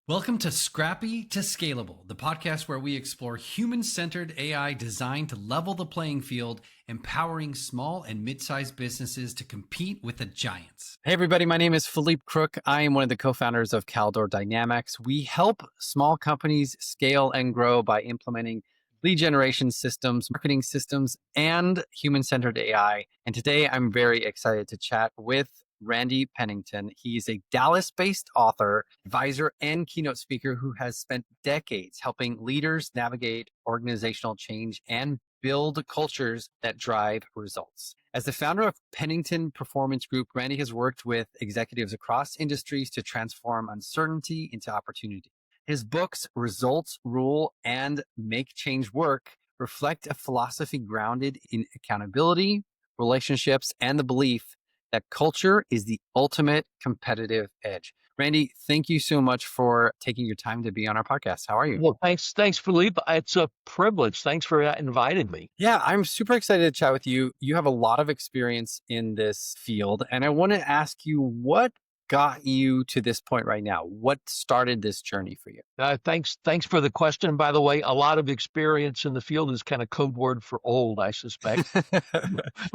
Welcome to Scrappy to Scalable, the podcast where we explore human-centered AI designed to level the playing field, empowering small and mid-sized businesses to compete with the giants. Hey everybody, my name is Felipe Crook. I am one of the co-founders of Caldor Dynamics. We help small companies scale and grow by implementing lead generation systems, marketing systems, and human-centered AI. And today I'm very excited to chat with Randy Pennington. He's a Dallas-based author, advisor, and keynote speaker who has spent decades helping leaders navigate organizational change and build cultures that drive results. As the founder of Pennington Performance Group, Randy has worked with executives across industries to transform uncertainty into opportunity. His books, Results, Rule, and Make Change Work, reflect a philosophy grounded in accountability, relationships, and the belief that culture is the ultimate competitive edge. Randy, thank you so much for taking your time to be on our podcast. How are you? Well, thanks, Felipe. It's a privilege. Thanks for inviting me. Yeah, I'm super excited to chat with you. You have a lot of experience in this field, and I want to ask you what got you to this point right now? What started this journey for you? Thanks for the question. By the way, a lot of experience in the field is kind of code word for old, I suspect.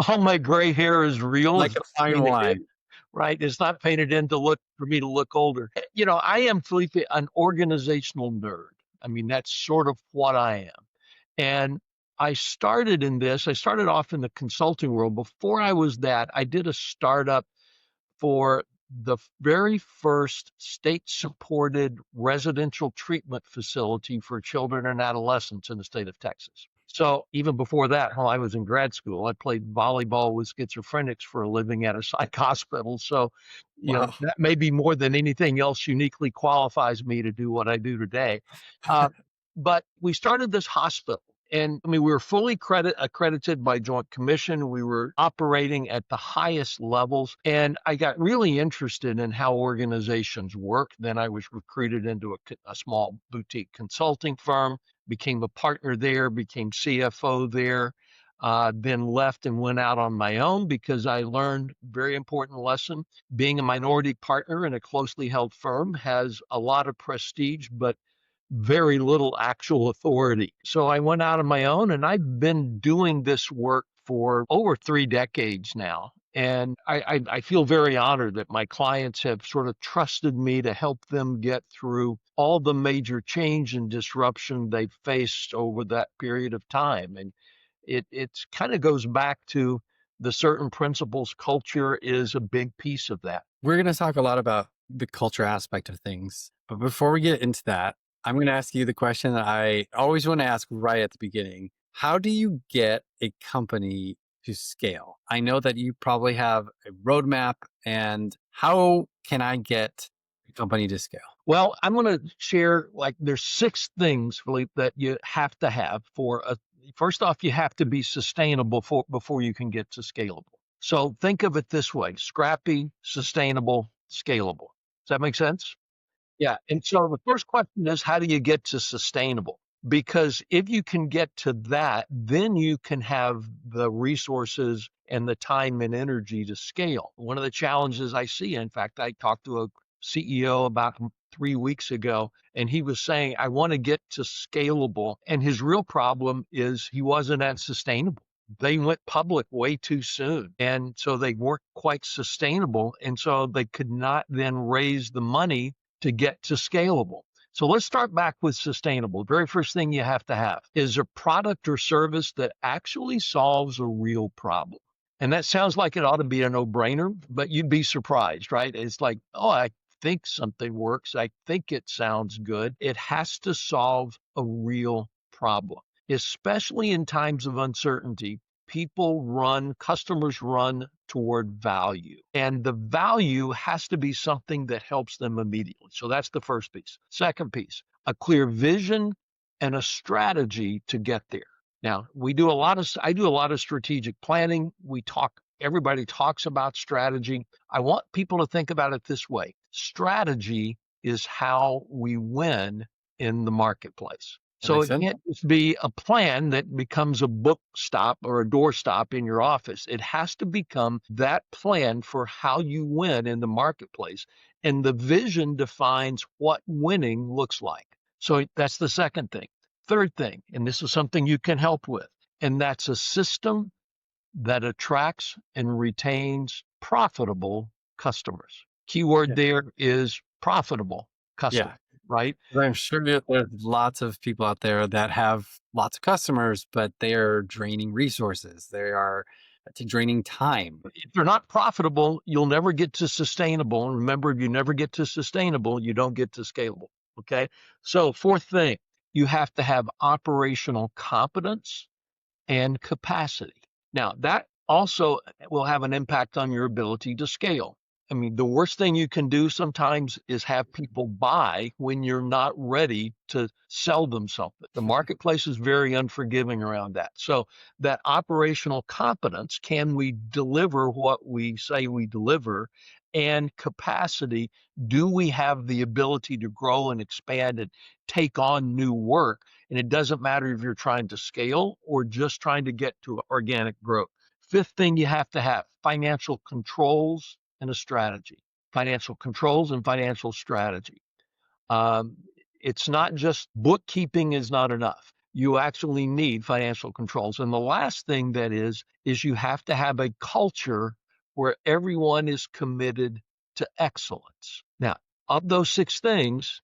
All my gray hair is real. Like a fine wine. Right. It's not painted in for me to look older. You know, I am, Felipe, an organizational nerd. I mean, that's sort of what I am. And I started off in the consulting world. Before I was that, I did a startup for the very first state-supported residential treatment facility for children and adolescents in the state of Texas. So even before that, while I was in grad school, I played volleyball with schizophrenics for a living at a psych hospital. So, you know, that may be more than anything else uniquely qualifies me to do what I do today. But we started this hospital. And I mean, we were fully accredited by Joint Commission. We were operating at the highest levels. And I got really interested in how organizations work. Then I was recruited into a small boutique consulting firm, became a partner there, became CFO there, then left and went out on my own because I learned a very important lesson. Being a minority partner in a closely held firm has a lot of prestige, but very little actual authority. So I went out on my own, and I've been doing this work for over 3 decades now. And I feel very honored that my clients have sort of trusted me to help them get through all the major change and disruption they've faced over that period of time. And it kind of goes back to the certain principles. Culture is a big piece of that. We're going to talk a lot about the culture aspect of things. But before we get into that, I'm going to ask you the question that I always want to ask right at the beginning. How do you get a company to scale? I know that you probably have a roadmap, and how can I get a company to scale? Well, I'm going to share, there's 6 things, Philippe, that you have to have first off, you have to be sustainable before you can get to scalable. So think of it this way: scrappy, sustainable, scalable. Does that make sense? Yeah. And so the first question is, how do you get to sustainable? Because if you can get to that, then you can have the resources and the time and energy to scale. One of the challenges I see, in fact, I talked to a CEO about 3 weeks ago, and he was saying, I want to get to scalable. And his real problem is he wasn't as sustainable. They went public way too soon. And so they weren't quite sustainable. And so they could not then raise the money to get to scalable. So let's start back with sustainable. The very first thing you have to have is a product or service that actually solves a real problem. And that sounds like it ought to be a no-brainer, but you'd be surprised, right? It's like, oh, I think something works. I think it sounds good. It has to solve a real problem, especially in times of uncertainty. Customers run toward value, and the value has to be something that helps them immediately. So that's the first piece. Second piece, a clear vision and a strategy to get there. Now, I do a lot of strategic planning. Everybody talks about strategy. I want people to think about it this way. Strategy is how we win in the marketplace. So it can't just be a plan that becomes a book stop or a door stop in your office. It has to become that plan for how you win in the marketplace. And the vision defines what winning looks like. So that's the second thing. Third thing, and this is something you can help with, and that's a system that attracts and retains profitable customers. Keyword there is profitable customer, Yeah. right? I'm sure that there's lots of people out there that have lots of customers, but they are draining resources. They are draining time. If they're not profitable, you'll never get to sustainable. And remember, if you never get to sustainable, you don't get to scalable. Okay. So, fourth thing, you have to have operational competence and capacity. Now, that also will have an impact on your ability to scale. I mean, the worst thing you can do sometimes is have people buy when you're not ready to sell them something. The marketplace is very unforgiving around that. So, that operational competence, can we deliver what we say we deliver? And capacity, do we have the ability to grow and expand and take on new work? And it doesn't matter if you're trying to scale or just trying to get to organic growth. Fifth thing you have to have, financial controls and a strategy. Financial controls and financial strategy. Um, it's not just bookkeeping is not enough. You actually need financial controls. And the last thing that is you have to have a culture where everyone is committed to excellence. Now, of those six things,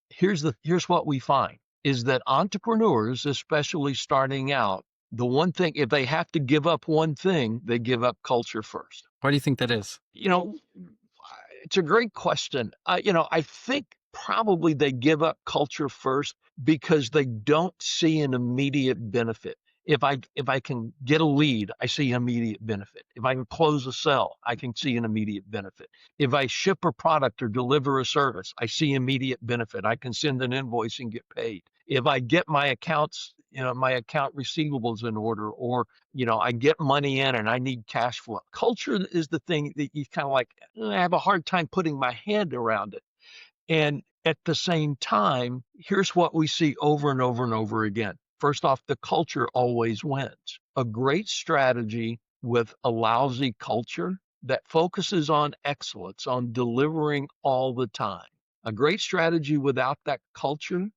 here's what we find is that entrepreneurs, especially starting out, the one thing, if they have to give up one thing, they give up culture first. Why do you think that is? You know, it's a great question. I think probably they give up culture first because they don't see an immediate benefit. If I can get a lead, I see immediate benefit. If I can close a sale, I can see an immediate benefit. If I ship a product or deliver a service, I see immediate benefit. I can send an invoice and get paid. If I get my accounts, my account receivables in order, or I get money in and I need cash flow. Culture is the thing that you kind of like, I have a hard time putting my head around it. And at the same time, here's what we see over and over and over again. First off, the culture always wins. A great strategy with a lousy culture that focuses on excellence, on delivering all the time. A great strategy without that culture,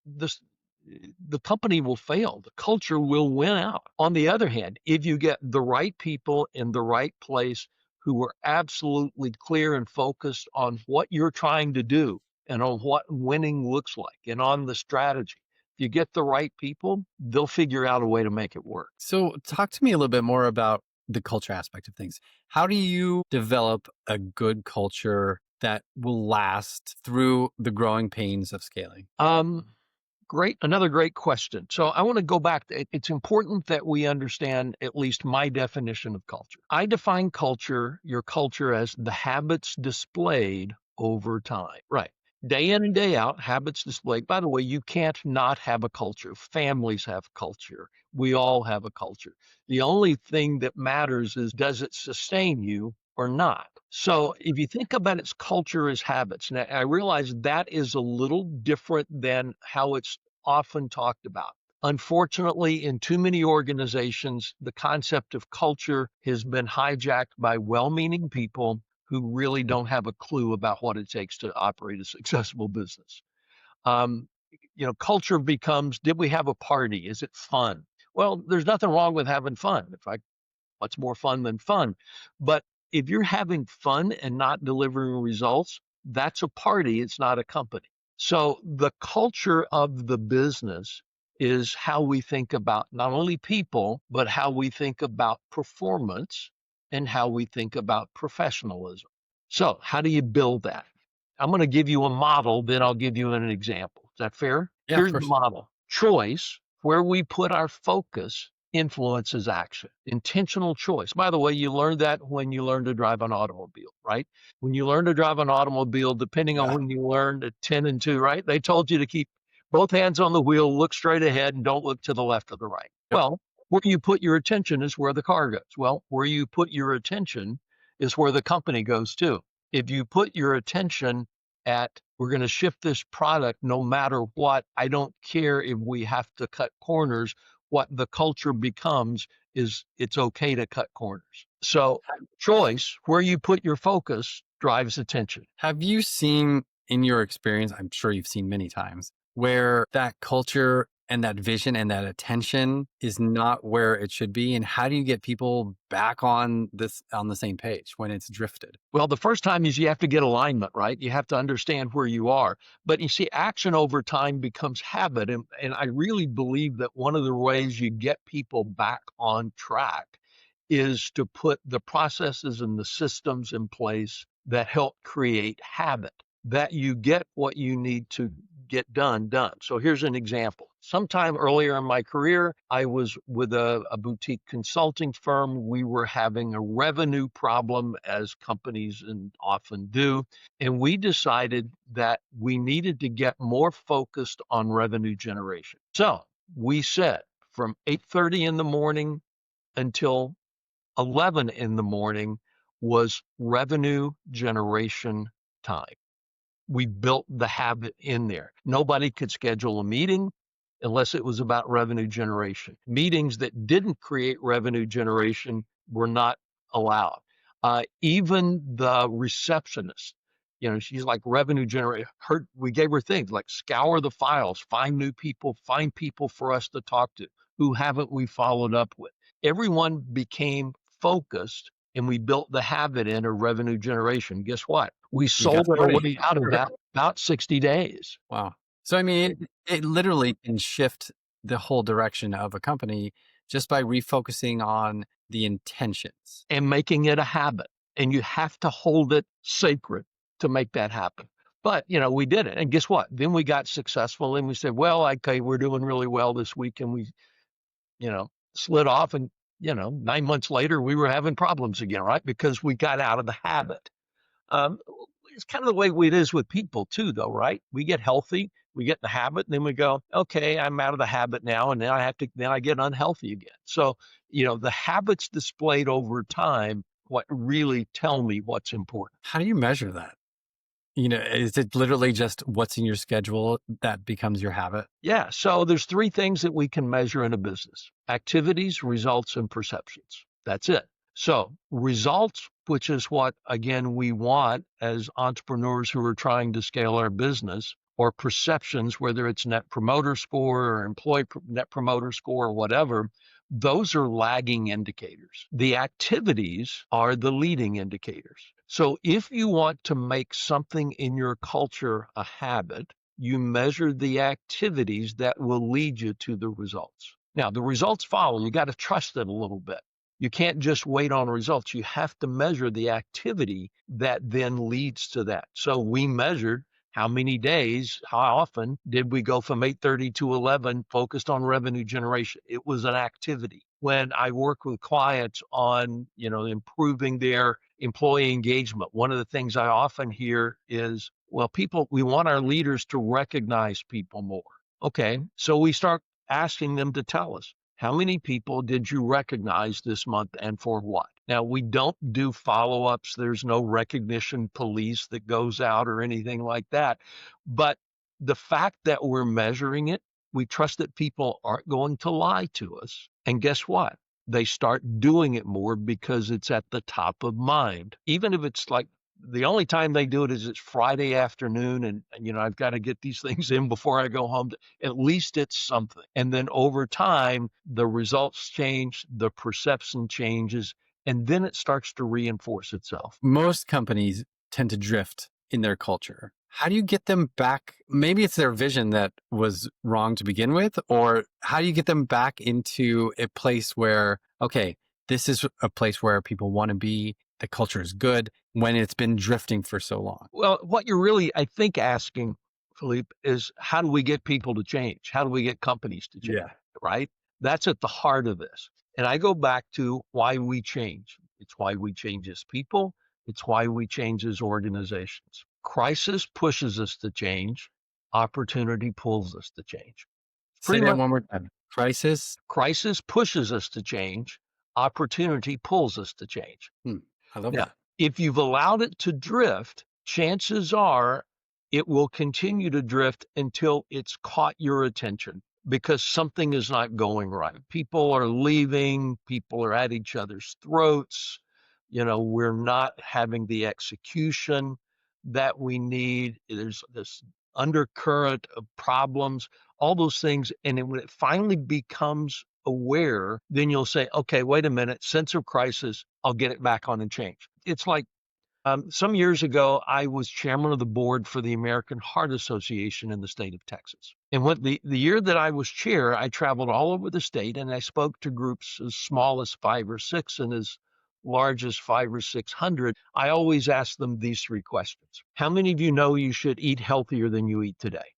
the company will fail. The culture will win out. On the other hand, if you get the right people in the right place who are absolutely clear and focused on what you're trying to do and on what winning looks like and on the strategy, if you get the right people, they'll figure out a way to make it work. So talk to me a little bit more about the culture aspect of things. How do you develop a good culture that will last through the growing pains of scaling? Another great question. So I want to go back. It's important that we understand at least my definition of culture. I define your culture as the habits displayed over time. Right. Day in and day out, habits displayed. By the way, you can't not have a culture. Families have culture. We all have a culture. The only thing that matters is, does it sustain you or not? So if you think about its culture as habits, now I realize that is a little different than how it's often talked about. Unfortunately, in too many organizations, the concept of culture has been hijacked by well-meaning people who really don't have a clue about what it takes to operate a successful business. Culture becomes, did we have a party? Is it fun? Well, there's nothing wrong with having fun. In fact, what's more fun than fun? But if you're having fun and not delivering results, that's a party. It's not a company. So the culture of the business is how we think about not only people, but how we think about performance and how we think about professionalism. So how do you build that? I'm going to give you a model, then I'll give you an example. Is that fair? Yeah, of Here's the course. model. Choice, where we put our focus, influences action. Intentional choice. By the way, you learned that when you learned to drive an automobile, right? When you learn to drive an automobile, depending on when you learned at 10 and 2, right? They told you to keep both hands on the wheel, look straight ahead, and don't look to the left or the right. Yep. Well, where you put your attention is where the car goes. Well, where you put your attention is where the company goes too. If you put your attention at, we're going to ship this product no matter what, I don't care if we have to cut corners, what the culture becomes is it's okay to cut corners. So choice, where you put your focus, drives attention. Have you seen in your experience, I'm sure you've seen many times, where that culture and that vision and that attention is not where it should be? And how do you get people back on the same page when it's drifted? Well, the first time is you have to get alignment, right? You have to understand where you are. But you see, action over time becomes habit. And I really believe that one of the ways you get people back on track is to put the processes and the systems in place that help create habit, that you get what you need to get done. So here's an example. Sometime earlier in my career, I was with a boutique consulting firm. We were having a revenue problem, as companies often do. And we decided that we needed to get more focused on revenue generation. So we said from 8:30 in the morning until 11 in the morning was revenue generation time. We built the habit in there. Nobody could schedule a meeting unless it was about revenue generation. Meetings that didn't create revenue generation were not allowed. Even the receptionist, she's like revenue generator. We gave her things like scour the files, find new people, find people for us to talk to. Who haven't we followed up with? Everyone became focused, and we built the habit in of revenue generation. Guess what? We sold our way out of that about 60 days. Wow. So, I mean, it literally can shift the whole direction of a company just by refocusing on the intentions. And making it a habit. And you have to hold it sacred to make that happen. But, we did it. And guess what? Then we got successful and we said, well, okay, we're doing really well this week. And we, slid off and, 9 months later, we were having problems again, right? Because we got out of the habit. It's kind of the way it is with people too, though, right? We get healthy, we get in the habit, and then we go, okay, I'm out of the habit now, and then I get unhealthy again. So, the habits displayed over time, what really tell me what's important. How do you measure that? Is it literally just what's in your schedule that becomes your habit? Yeah. So there's 3 things that we can measure in a business: activities, results, and perceptions. That's it. So results, which is what, again, we want as entrepreneurs who are trying to scale our business, or perceptions, whether it's net promoter score or employee net promoter score or whatever, those are lagging indicators. The activities are the leading indicators. So if you want to make something in your culture a habit, you measure the activities that will lead you to the results. Now, the results follow. You got to trust it a little bit. You can't just wait on results. You have to measure the activity that then leads to that. So we measured how many days, how often did we go from 8:30 to 11 focused on revenue generation? It was an activity. When I work with clients on, improving their employee engagement, one of the things I often hear is, well, we want our leaders to recognize people more. Okay, so we start asking them to tell us, how many people did you recognize this month and for what? Now, we don't do follow-ups. There's no recognition police that goes out or anything like that. But the fact that we're measuring it, we trust that people aren't going to lie to us. And guess what? They start doing it more because it's at the top of mind. Even if it's like the only time they do it is it's Friday afternoon and I've got to get these things in before I go home. At least it's something. And then over time, the results change, the perception changes, and then it starts to reinforce itself. Most companies tend to drift in their culture. How do you get them back? Maybe it's their vision that was wrong to begin with, or how do you get them back into a place where, okay, this is a place where people want to be, the culture is good, when it's been drifting for so long? Well, what you're really, I think, asking, Felipe, is how do we get people to change? How do we get companies to change? Yeah. Right? That's at the heart of this. And I go back to why we change. It's why we change as people. It's why we change as organizations. Crisis pushes us to change. Opportunity pulls us to change. Say that one more time. Crisis pushes us to change. Opportunity pulls us to change. I love Now, that. if you've allowed it to drift, chances are it will continue to drift until it's caught your attention because something is not going right. People are leaving, people are at each other's throats, we're not having the execution that we need. There's this undercurrent of problems, all those things. And then when it finally becomes aware, then you'll say, okay, wait a minute, sense of crisis, I'll get it back on and change. It's like some years ago, I was chairman of the board for the American Heart Association in the state of Texas. And when the year that I was chair, I traveled all over the state and I spoke to groups as small as 5 or 6 and as large as 500 or 600. I always ask them these 3 questions. How many of you know you should eat healthier than you eat today?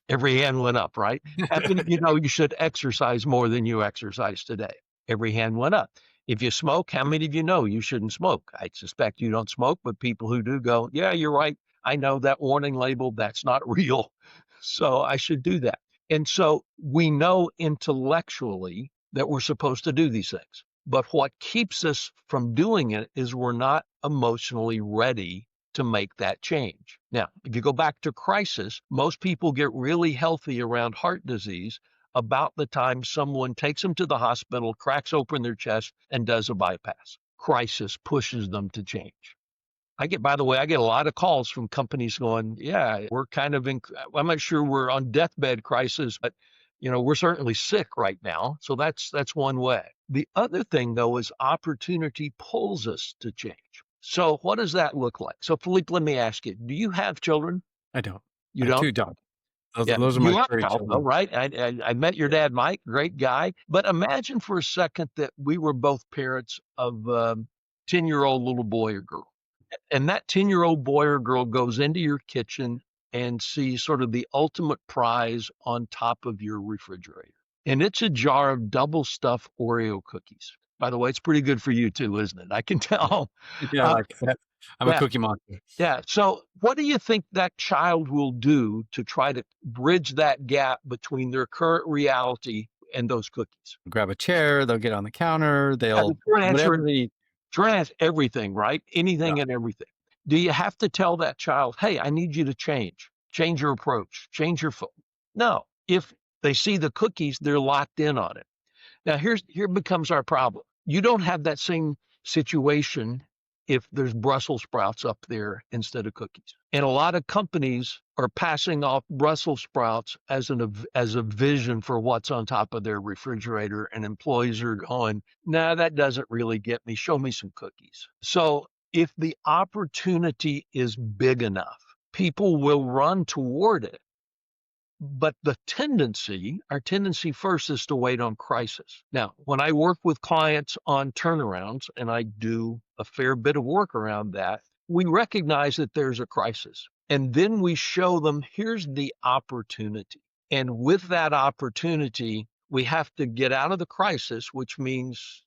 Every hand went up, right? How many of you know you should exercise more than you exercise today? Every hand went up. If you smoke, how many of you know you shouldn't smoke? I suspect you don't smoke, but people who do go, yeah, you're right. I know that warning label, that's not real. So I should do that. And so we know intellectually that we're supposed to do these things. But what keeps us from doing it is we're not emotionally ready to make that change. Now, if you go back to crisis, most people get really healthy around heart disease about the time someone takes them to the hospital, cracks open their chest, and does a bypass. Crisis pushes them to change. By the way, I get a lot of calls from companies going, yeah, we're kind of I'm not sure we're on deathbed crisis, but we're certainly sick right now. So that's one way. The other thing, though, is opportunity pulls us to change. So what does that look like? So Felipe, let me ask you, do you have children? I don't. You I have don't? 2 dogs. Yeah, Those are you my are 3 proud, though, children. right? I met your dad, Mike, great guy. But imagine for a second that we were both parents of 10-year-old little boy or girl. And that 10-year-old boy or girl goes into your kitchen and sees sort of the ultimate prize on top of your refrigerator. And it's a jar of double stuffed Oreo cookies. By the way, it's pretty good for you too, isn't it? I can tell. Yeah, Uh, like I'm a yeah. cookie monster. Yeah. So what do you think that child will do to try to bridge that gap between their current reality and those cookies? Grab a chair, they'll get on the counter, Yeah, they'll the short answer whatever they is everything, right? Anything yeah. and everything. Do you have to tell that child, hey, I need you to change your approach, change your foot? No. If they see the cookies, they're locked in on it. Now, here becomes our problem. You don't have that same situation if there's Brussels sprouts up there instead of cookies. And a lot of companies are passing off Brussels sprouts as a vision for what's on top of their refrigerator, and employees are going, nah, that doesn't really get me. Show me some cookies. So if the opportunity is big enough, people will run toward it. But our tendency first is to wait on crisis. Now, when I work with clients on turnarounds, and I do a fair bit of work around that, we recognize that there's a crisis. And then we show them, here's the opportunity. And with that opportunity, we have to get out of the crisis, which means,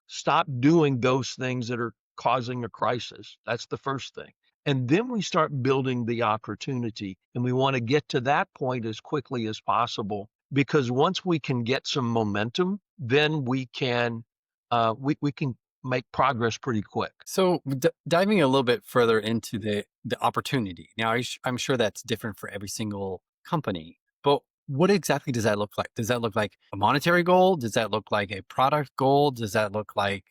stop doing those things that are causing a crisis. That's the first thing. And then we start building the opportunity, and we want to get to that point as quickly as possible, because once we can get some momentum, then we can make progress pretty quick. So diving a little bit further into the opportunity. Now, I'm sure that's different for every single company, but what exactly does that look like? Does that look like a monetary goal? Does that look like a product goal? Does that look like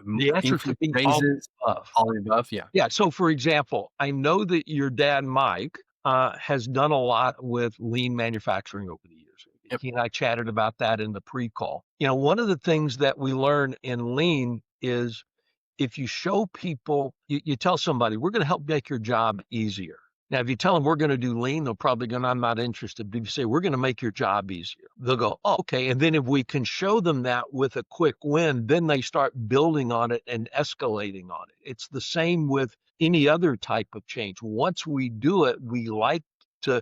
The answer could be raises? all All of the above, yeah. Yeah. So, for example, I know that your dad, Mike, has done a lot with lean manufacturing over the years. Yep. He and I chatted about that in the pre-call. One of the things that we learn in lean is if you show people, you tell somebody, we're going to help make your job easier. Now, if you tell them we're going to do lean, they'll probably go, I'm not interested. But if you say, we're going to make your job easier, they'll go, oh, okay. And then if we can show them that with a quick win, then they start building on it and escalating on it. It's the same with any other type of change. Once we do it, we like to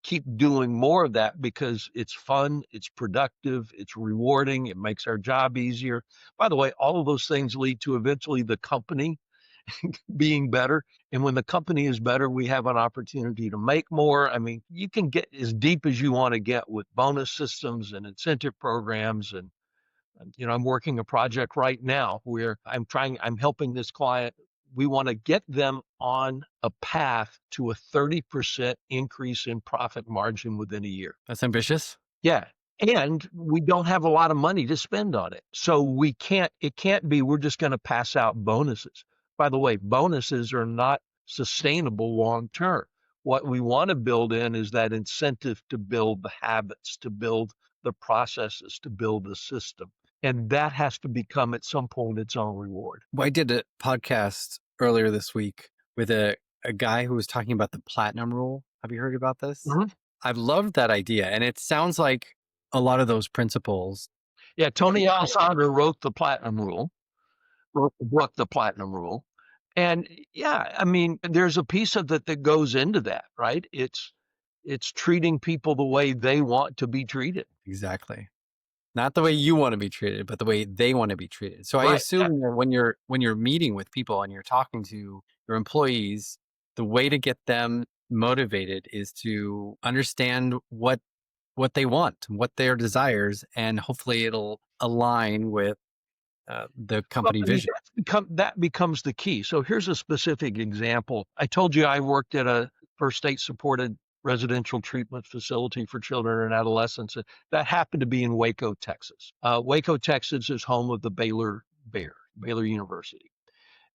keep doing more of that because it's fun, it's productive, it's rewarding, it makes our job easier. By the way, all of those things lead to eventually the company being better. And when the company is better, we have an opportunity to make more. I mean, you can get as deep as you want to get with bonus systems and incentive programs. And, I'm working a project right now where I'm helping this client. We want to get them on a path to a 30% increase in profit margin within a year. That's ambitious. Yeah. And we don't have a lot of money to spend on it. So it can't be, we're just going to pass out bonuses. By the way, bonuses are not sustainable long term. What we want to build in is that incentive to build the habits, to build the processes, to build the system. And that has to become at some point its own reward. Well, I did a podcast earlier this week with a guy who was talking about the platinum rule. Have you heard about this? Mhm. I've loved that idea. And it sounds like a lot of those principles. Yeah, Tony Alexander wrote the Platinum Rule, wrote the book, The Platinum Rule. And yeah, I mean, there's a piece of it that goes into that, right? It's treating people the way they want to be treated. Exactly. Not the way you want to be treated, but the way they want to be treated. So I Right. assume that when you're meeting with people and you're talking to your employees, the way to get them motivated is to understand what they want, what their desires, and hopefully it'll align with the company Well, I mean, vision. that becomes the key. So here's a specific example. I told you I worked at a first state-supported residential treatment facility for children and adolescents. That happened to be in Waco, Texas. Waco, Texas is home of the Baylor University.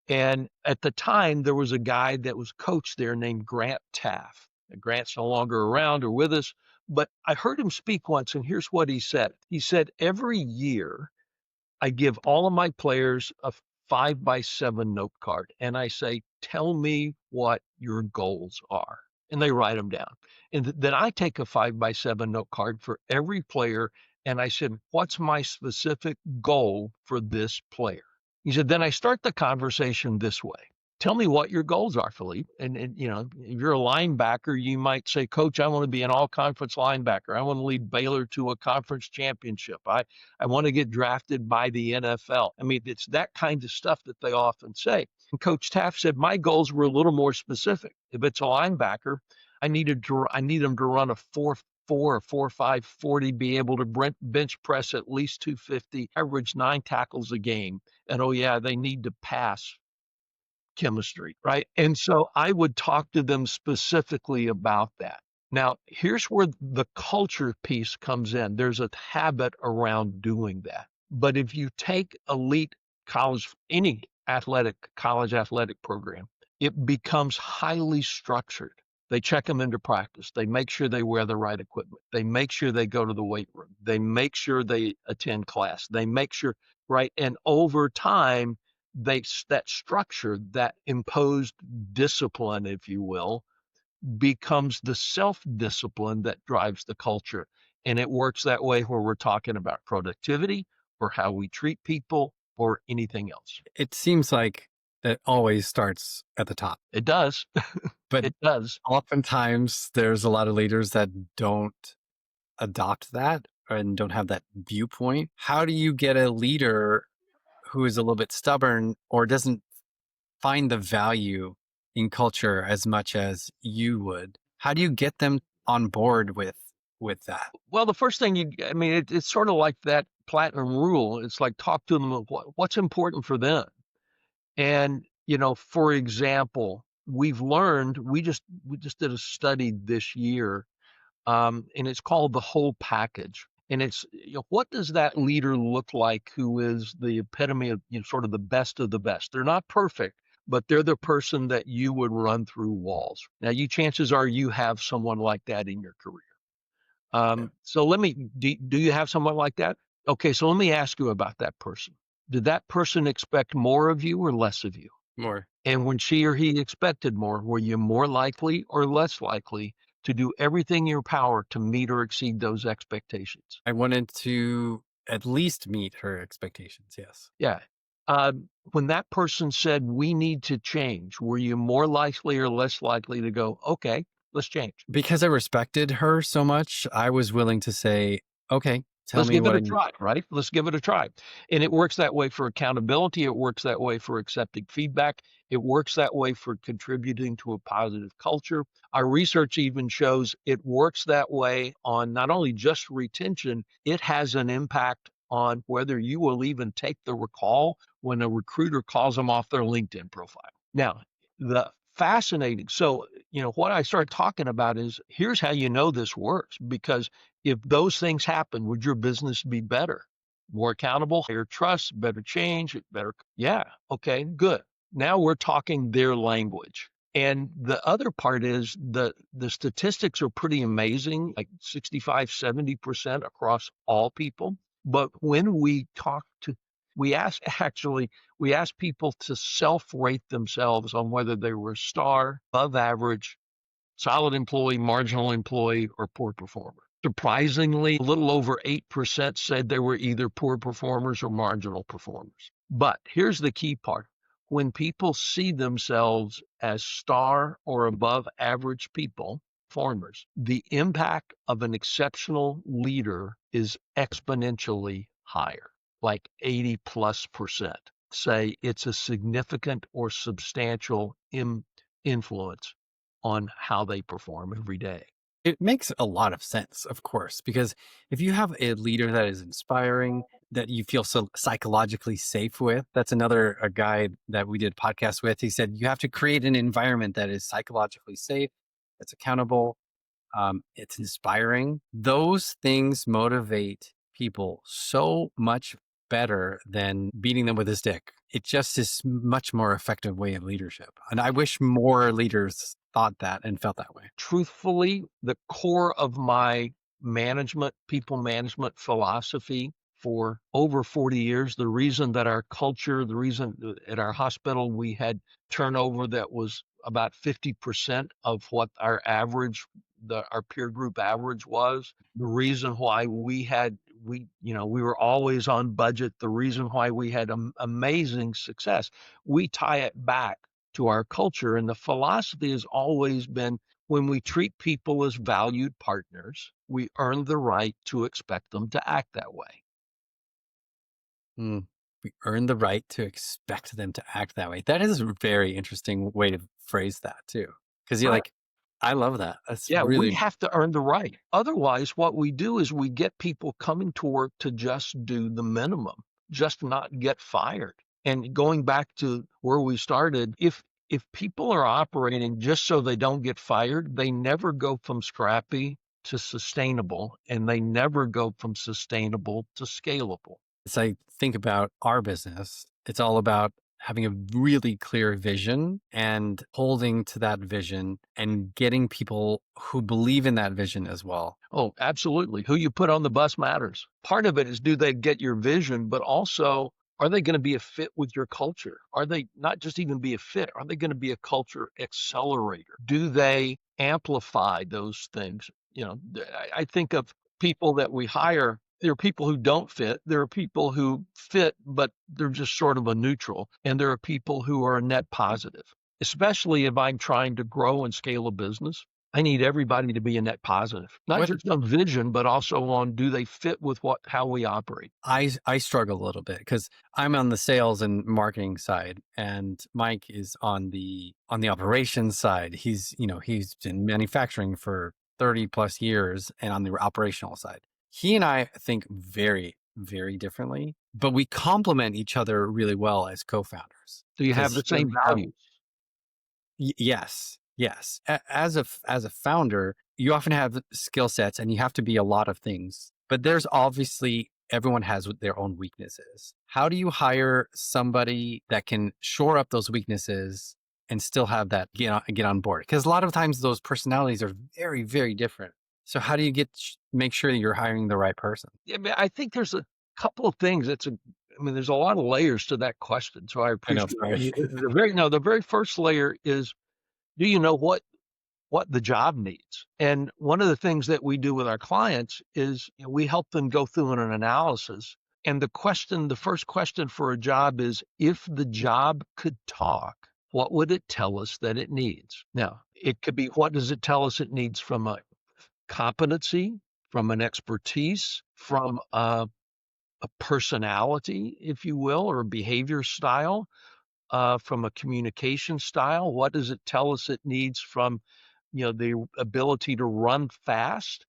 And at the time, there was a guy that was coached there named Grant Taff. Grant's no longer around or with us, but I heard him speak once, and here's what he said. He said, every year, I give all of my players a 5x7 note card and I say, tell me what your goals are. And they write them down. And then I take a 5x7 note card for every player. And I said, what's my specific goal for this player? He said, then I start the conversation this way. Tell me what your goals are, Felipe. And you know, if you're a linebacker, you might say, Coach, I want to be an all-conference linebacker. I want to lead Baylor to a conference championship. I want to get drafted by the NFL. I mean, it's that kind of stuff that they often say. And Coach Taft said, my goals were a little more specific. If it's a linebacker, I need them to run a 4.4 or 4.5 40, be able to bench press at least 250, average 9 tackles a game. And oh yeah, they need to pass chemistry, right? And so I would talk to them specifically about that. Now, here's where the culture piece comes in. There's a habit around doing that. But if you take elite any college athletic program, it becomes highly structured. They check them into practice. They make sure they wear the right equipment. They make sure they go to the weight room. They make sure they attend class. They make sure, right? And over time, that structure, that imposed discipline, if you will, becomes the self-discipline that drives the culture. And it works that way where we're talking about productivity or how we treat people or anything else. It seems like it always starts at the top. It does. But it does. Oftentimes there's a lot of leaders that don't adopt that and don't have that viewpoint. How do you get a leader who is a little bit stubborn or doesn't find the value in culture as much as you would? How do you get them on board with that? Well, the first thing it's sort of like that platinum rule. It's like talk to them about what's important for them. And, you know, for example, we just did a study this year, and it's called the whole package. And it's, you know, what does that leader look like who is the epitome of, you know, sort of the best of the best? They're not perfect, but they're the person that you would run through walls. Now, chances are you have someone like that in your career. So do you have someone like that? Okay, so let me ask you about that person. Did that person expect more of you or less of you? More. And when she or he expected more, were you more likely or less likely to do everything in your power to meet or exceed those expectations? I wanted to at least meet her expectations. Yes. Yeah. When that person said, we need to change, were you more likely or less likely to go, okay, let's change? Because I respected her so much, I was willing to say, okay, let's give it a try, right? Let's give it a try. And it works that way for accountability. It works that way for accepting feedback. It works that way for contributing to a positive culture. Our research even shows it works that way on not only just retention, it has an impact on whether you will even take the recall when a recruiter calls them off their LinkedIn profile. Now, so, what I start talking about is here's how you know this works, because if those things happen, would your business be better? More accountable, higher trust, better change, better. Yeah. Okay, good. Now we're talking their language. And the other part is the statistics are pretty amazing, like 65, 70% across all people. But when we ask people to self-rate themselves on whether they were a star, above average, solid employee, marginal employee, or poor performer. Surprisingly, a little over 8% said they were either poor performers or marginal performers. But here's the key part. When people see themselves as star or above average performers, the impact of an exceptional leader is exponentially higher, like 80+%. Say it's a significant or substantial influence on how they perform every day. It makes a lot of sense, of course, because if you have a leader that is inspiring, that you feel so psychologically safe with, that's a guy that we did a podcast with. He said, you have to create an environment that is psychologically safe, that's accountable, it's inspiring. Those things motivate people so much better than beating them with a stick. It just is much more effective way of leadership. And I wish more leaders thought that and felt that way. Truthfully, the core of my people management philosophy for over 40 years, the reason that our culture, the reason at our hospital we had turnover that was about 50% of what our peer group average was, the reason why we were always on budget, the reason why we had amazing success, we tie it back to our culture. And the philosophy has always been, when we treat people as valued partners, we earn the right to expect them to act that way. We earn the right to expect them to act that way. That is a very interesting way to phrase that too. Because you're like, I love that. That's We have to earn the right. Otherwise, what we do is we get people coming to work to just do the minimum, just not get fired. And going back to where we started, if people are operating just so they don't get fired, they never go from scrappy to sustainable, and they never go from sustainable to scalable. As I think about our business, it's all about having a really clear vision and holding to that vision and getting people who believe in that vision as well. Oh, absolutely. Who you put on the bus matters. Part of it is, do they get your vision, but also, are they going to be a fit with your culture? Are they not just even be a fit? Are they going to be a culture accelerator? Do they amplify those things? I think of people that we hire. There are people who don't fit. There are people who fit, but they're just sort of a neutral. And there are people who are a net positive. Especially if I'm trying to grow and scale a business, I need everybody to be a net positive. Not just on vision, but also on, do they fit with how we operate? I struggle a little bit because I'm on the sales and marketing side, and Mike is on the operations side. He's been manufacturing for 30 plus years and on the operational side. He and I think very, very differently, but we complement each other really well as co-founders. So you have the same values. Yes. As a founder, you often have skill sets and you have to be a lot of things, but there's obviously, everyone has their own weaknesses. How do you hire somebody that can shore up those weaknesses and still have that get on board? Because a lot of times those personalities are very, very different. So how do you make sure that you're hiring the right person? Yeah, I think there's a couple of things. There's a lot of layers to that question. So I appreciate it. The very first layer is, do you know what the job needs? And one of the things that we do with our clients is, we help them go through an analysis. And the first question for a job is, if the job could talk, what would it tell us that it needs? Now, it could be, what does it tell us it needs from a competency, from an expertise, from a personality, if you will, or a behavior style, from a communication style. What does it tell us it needs from, the ability to run fast?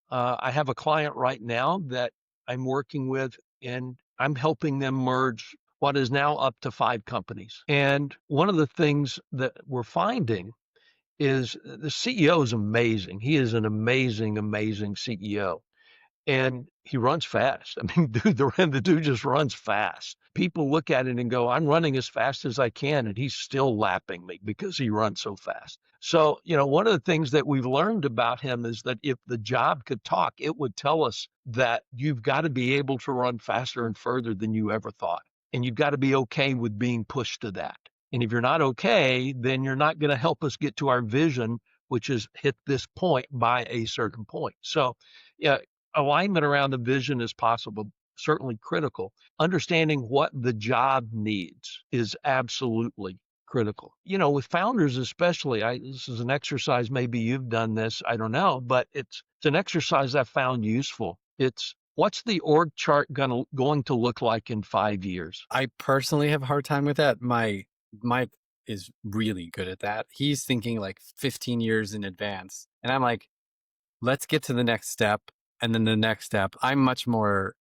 I have a client right now that I'm working with, and I'm helping them merge what is now up to 5 companies. And one of the things that we're finding is the CEO is amazing. He is an amazing, amazing CEO. And he runs fast. I mean, the dude just runs fast. People look at it and go, I'm running as fast as I can, and he's still lapping me because he runs so fast. So, one of the things that we've learned about him is that if the job could talk, it would tell us that you've got to be able to run faster and further than you ever thought. And you've got to be okay with being pushed to that. And if you're not okay, then you're not going to help us get to our vision, which is hit this point by a certain point. So, yeah, alignment around a vision is possible, certainly critical. Understanding what the job needs is absolutely critical. With founders especially, this is an exercise, maybe you've done this, I don't know, but it's an exercise I've found useful. It's what's the org chart going to look like in 5 years? I personally have a hard time with that. My is really good at that. He's thinking like 15 years in advance. And I'm like, let's get to the next step. And then the next step. I'm much more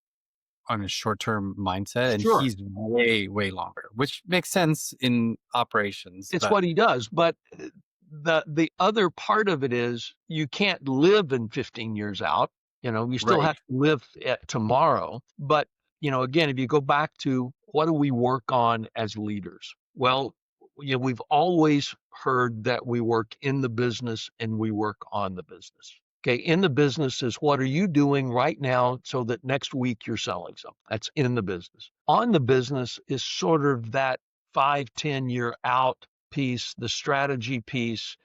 on a short-term mindset, and Sure. he's way, way longer, which makes sense in operations. It's what he does. But the other part of it is you can't live in 15 years out. You still Right. have to live at tomorrow. But, again, if you go back to what do we work on as leaders? Well, we've always heard that we work in the business and we work on the business. Okay, in the business is what are you doing right now so that next week you're selling something? That's in the business. On the business is sort of that 5-10 year out piece, the strategy piece,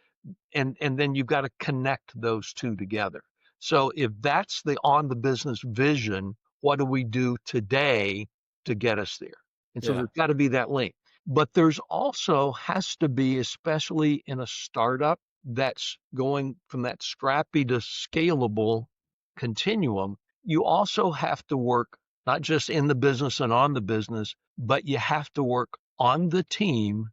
and then you've got to connect those two together. So if that's the on the business vision, what do we do today to get us there? And so there's got to be that link. But there's also has to be, especially in a startup that's going from that scrappy to scalable continuum, you also have to work not just in the business and on the business, but you have to work on the team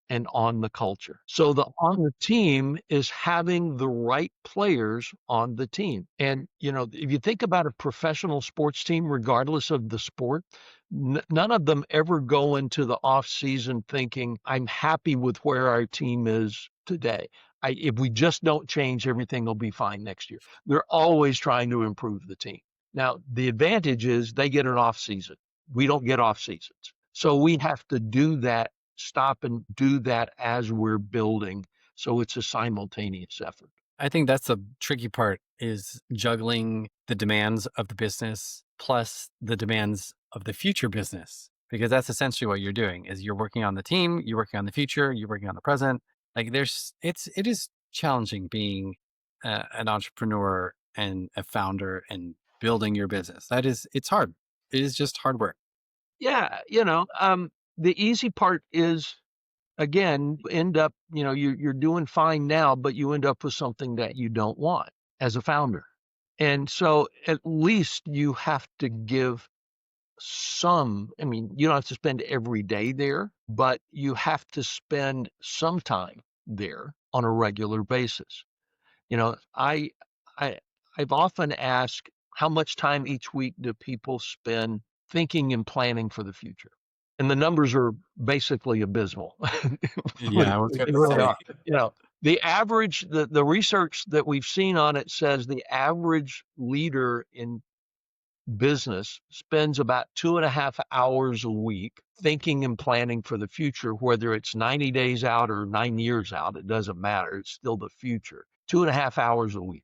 and on the culture. So the on the team is having the right players on the team. And, if you think about a professional sports team, regardless of the sport, none of them ever go into the off season thinking, I'm happy with where our team is today. If we just don't change, everything will be fine next year. They're always trying to improve the team. Now, the advantage is they get an off season. We don't get off seasons. So we have to do that, stop and do that as we're building. So it's a simultaneous effort. I think that's the tricky part, is juggling the demands of the business plus the demands of the future business, because that's essentially what you're doing. Is you're working on the team, you're working on the future, you're working on the present. Like it is challenging being an entrepreneur and a founder and building your business. It's hard. It is just hard work. Yeah, the easy part is, again, end up, you're doing fine now, but you end up with something that you don't want as a founder. And so at least you have to give some, you don't have to spend every day there, but you have to spend some time there on a regular basis. I I've often asked, how much time each week do people spend thinking and planning for the future? And the numbers are basically abysmal. Yeah, I was They going to really say. are. The average, the research that we've seen on it says the average leader in business spends about 2.5 hours a week thinking and planning for the future, whether it's 90 days out or 9 years out, it doesn't matter. It's still the future. 2.5 hours a week.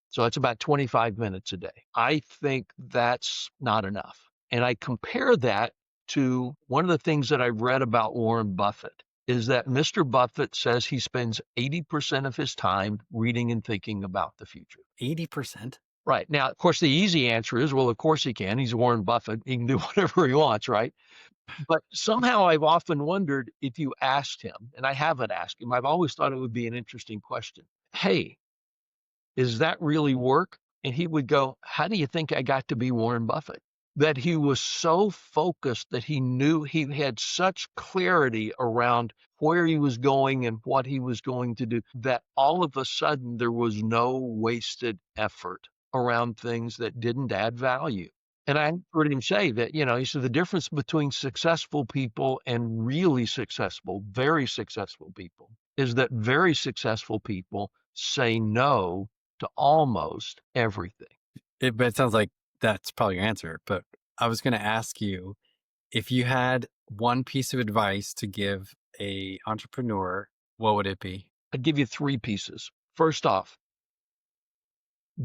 So it's about 25 minutes a day. I think that's not enough. And I compare that to one of the things that I've read about Warren Buffett is that Mr. Buffett says he spends 80% of his time reading and thinking about the future. 80%? Right. Now, of course, the easy answer is, well, of course he can. He's Warren Buffett. He can do whatever he wants, right? But somehow I've often wondered if you asked him, and I haven't asked him, I've always thought it would be an interesting question. Hey, is that really work? And he would go, how do you think I got to be Warren Buffett? That he was so focused that he knew he had such clarity around where he was going and what he was going to do, that all of a sudden there was no wasted effort around things that didn't add value. And I heard him say that, he said the difference between successful people and really successful, very successful people is that very successful people say no to almost everything. But it sounds like that's probably your answer. But I was going to ask you, if you had one piece of advice to give a entrepreneur, what would it be? I'd give you 3 pieces. First off,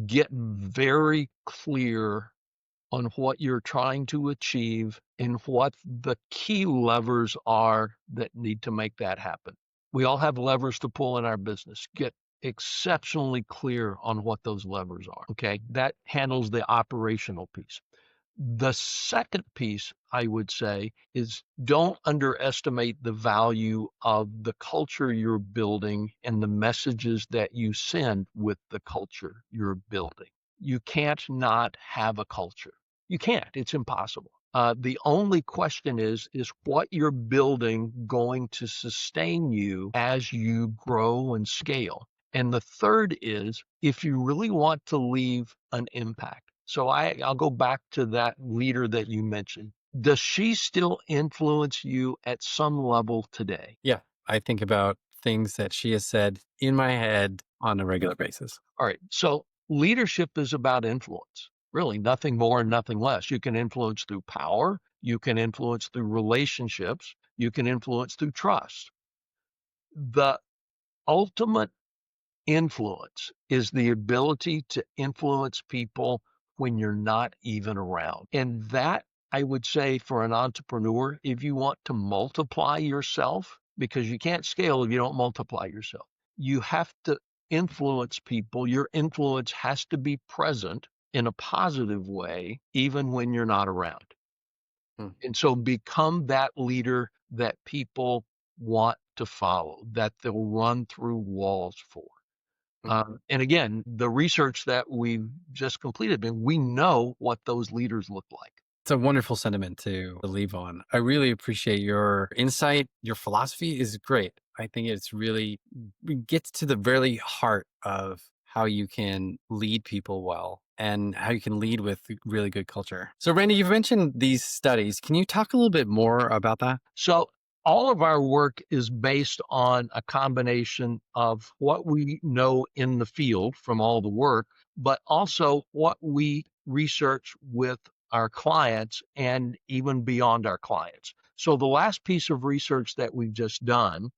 get very clear on what you're trying to achieve and what the key levers are that need to make that happen. We all have levers to pull in our business. Get exceptionally clear on what those levers are. Okay. That handles the operational piece. The second piece, I would say, is don't underestimate the value of the culture you're building and the messages that you send with the culture you're building. You can't not have a culture. You can't. It's impossible. The only question is what you're building going to sustain you as you grow and scale? And the third is if you really want to leave an impact. So I'll go back to that leader that you mentioned. Does she still influence you at some level today? Yeah, I think about things that she has said in my head on a regular basis. All right. So leadership is about influence, really nothing more and nothing less. You can influence through power. You can influence through relationships. You can influence through trust. The ultimate influence is the ability to influence people when you're not even around. And that, I would say, for an entrepreneur, if you want to multiply yourself, because you can't scale if you don't multiply yourself, you have to influence people. Your influence has to be present in a positive way, even when you're not around. Hmm. And so become that leader that people want to follow, that they'll run through walls for. And again, the research that we've just completed, we know what those leaders look like. It's a wonderful sentiment to leave on. I really appreciate your insight. Your philosophy is great. I think it gets to the very heart of how you can lead people well and how you can lead with really good culture. So, Randy, you've mentioned these studies. Can you talk a little bit more about that? So all of our work is based on a combination of what we know in the field from all the work, but also what we research with our clients and even beyond our clients. So the last piece of research that we've just done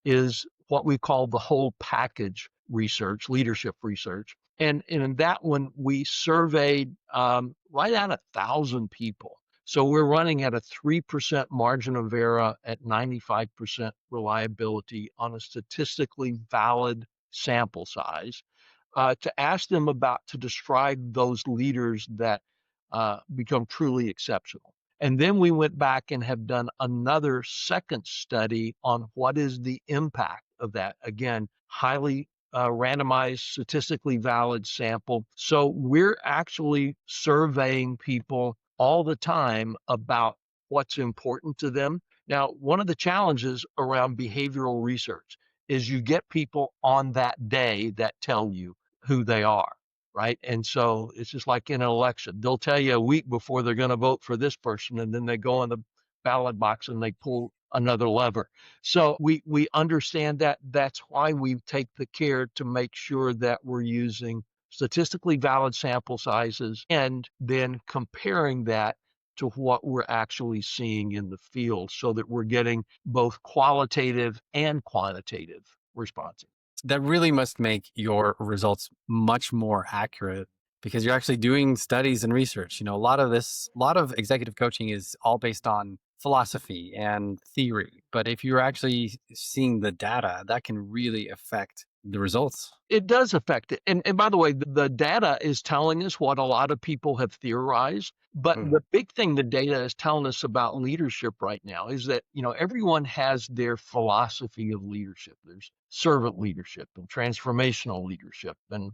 is what we call the whole package research, leadership research. And in that one, we surveyed right at 1,000 people. So we're running at a 3% margin of error at 95% reliability on a statistically valid sample size to ask them to describe those leaders that become truly exceptional. And then we went back and have done another second study on what is the impact of that. Again, highly randomized, statistically valid sample. So we're actually surveying people all the time about what's important to them. Now, one of the challenges around behavioral research is you get people on that day that tell you who they are, right? And so it's just like in an election. They'll tell you a week before they're going to vote for this person, and then they go in the ballot box and they pull another lever. So we understand that. That's why we take the care to make sure that we're using statistically valid sample sizes and then comparing that to what we're actually seeing in the field so that we're getting both qualitative and quantitative responses. That really must make your results much more accurate because you're actually doing studies and research. A lot of executive coaching is all based on philosophy and theory. But if you're actually seeing the data, that can really affect the results. It does affect it. And by the way, the data is telling us what a lot of people have theorized. But the big thing the data is telling us about leadership right now is that, everyone has their philosophy of leadership. There's servant leadership and transformational leadership and,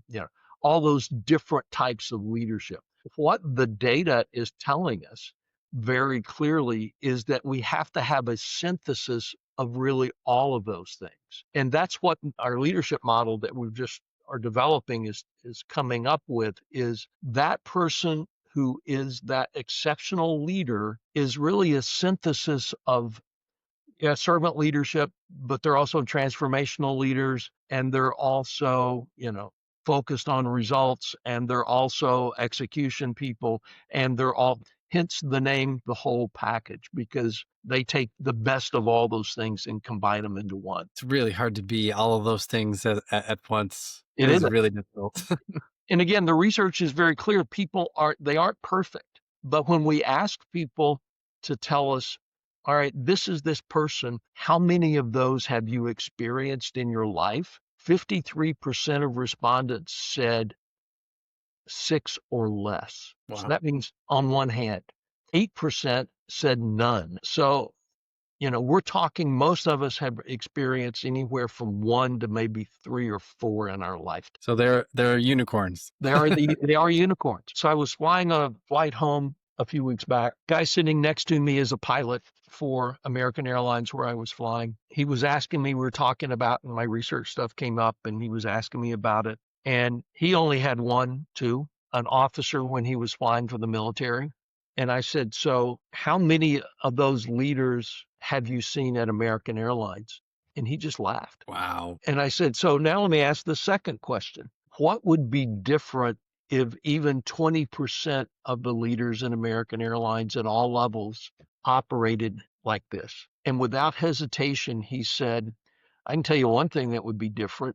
all those different types of leadership. What the data is telling us very clearly is that we have to have a synthesis of really all of those things. And that's what our leadership model that we've just are developing is coming up with is that person who is that exceptional leader is really a synthesis of servant leadership, but they're also transformational leaders, and they're also, focused on results, and they're also execution people, and they're all, hence the name, the whole package, because they take the best of all those things and combine them into one. It's really hard to be all of those things at once. It It is. is really difficult. And again, the research is very clear. People aren't perfect, but when we ask people to tell us, all right, this is this person, how many of those have you experienced in your life? 53% of respondents said 6 or less. Wow. So that means on one hand, 8% said none. So, we're talking, most of us have experienced anywhere from 1 to maybe 3 or 4 in our life. So they're unicorns. They are unicorns. So I was flying on a flight home a few weeks back. Guy sitting next to me is a pilot for American Airlines where I was flying. He was asking me, we were talking about, and my research stuff came up, and he was asking me about it. And he only had an officer when he was flying for the military. And I said, so how many of those leaders have you seen at American Airlines? And he just laughed. Wow. And I said, so now let me ask the second question. What would be different if even 20% of the leaders in American Airlines at all levels operated like this? And without hesitation, he said, I can tell you one thing that would be different.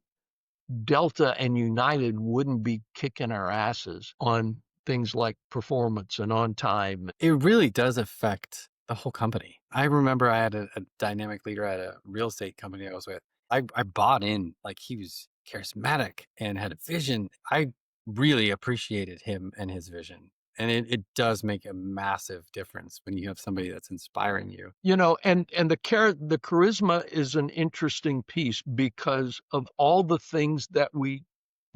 Delta and United wouldn't be kicking our asses on things like performance and on time. It really does affect the whole company. I remember I had a dynamic leader at a real estate company I was with. I bought in, like, he was charismatic and had a vision. I really appreciated him and his vision. And it does make a massive difference when you have somebody that's inspiring you. And the charisma is an interesting piece because of all the things that we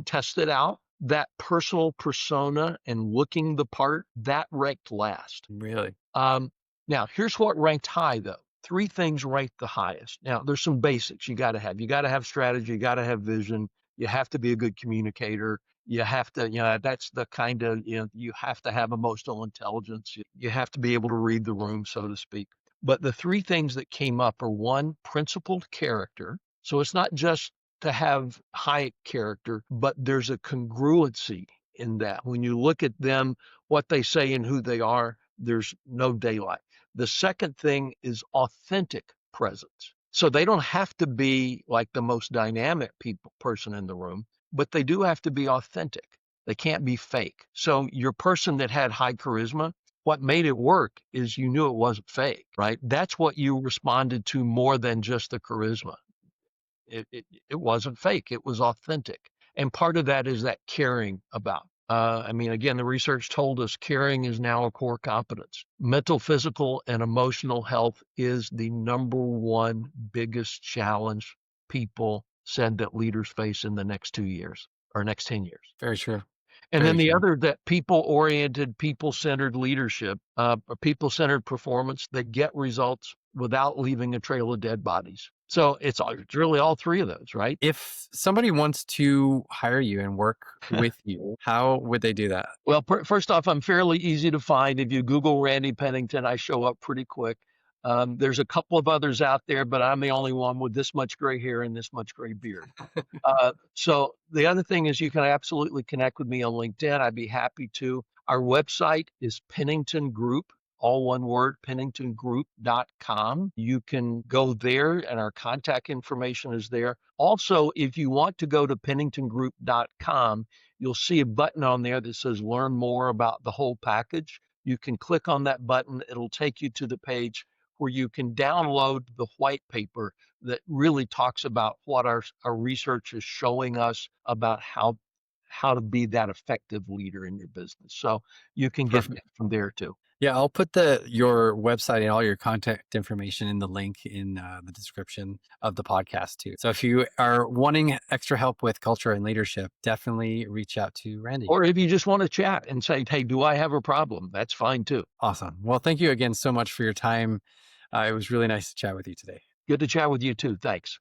tested out. That personal persona and looking the part, that ranked last. Really? Now, here's what ranked high, though. 3 things ranked the highest. Now, there's some basics you got to have. You got to have strategy. You got to have vision. You have to be a good communicator. You have to, that's the kind of, you have to have emotional intelligence. You have to be able to read the room, so to speak. But the 3 things that came up are 1, principled character. So it's not just to have high character, but there's a congruency in that. When you look at them, what they say and who they are, there's no daylight. The second thing is authentic presence. So they don't have to be like the most dynamic person in the room, but they do have to be authentic. They can't be fake. So your person that had high charisma, what made it work is you knew it wasn't fake, right? That's what you responded to more than just the charisma. It wasn't fake. It was authentic. And part of that is that caring about. Again, the research told us caring is now a core competence. Mental, physical, and emotional health is the number 1 biggest challenge people said that leaders face in the next 2 years or next 10 years. Very true. And then the other, that people-oriented, people-centered leadership, or people-centered performance that get results without leaving a trail of dead bodies. So it's really all 3 of those, right? If somebody wants to hire you and work with you, how would they do that? Well, first off, I'm fairly easy to find. If you Google Randy Pennington, I show up pretty quick. There's a couple of others out there, but I'm the only one with this much gray hair and this much gray beard. So the other thing is you can absolutely connect with me on LinkedIn. I'd be happy to. Our website is Pennington Group, all one word, penningtongroup.com. You can go there and our contact information is there. Also, if you want to go to penningtongroup.com, you'll see a button on there that says learn more about the whole package. You can click on that button. It'll take you to the page where you can download the white paper that really talks about what our research is showing us about how to be that effective leader in your business. So you can get that from there too. Yeah, I'll put your website and all your contact information in the link in the description of the podcast too. So if you are wanting extra help with culture and leadership, definitely reach out to Randy. Or if you just want to chat and say, hey, do I have a problem? That's fine too. Awesome. Well, thank you again so much for your time. It was really nice to chat with you today. Good to chat with you too. Thanks.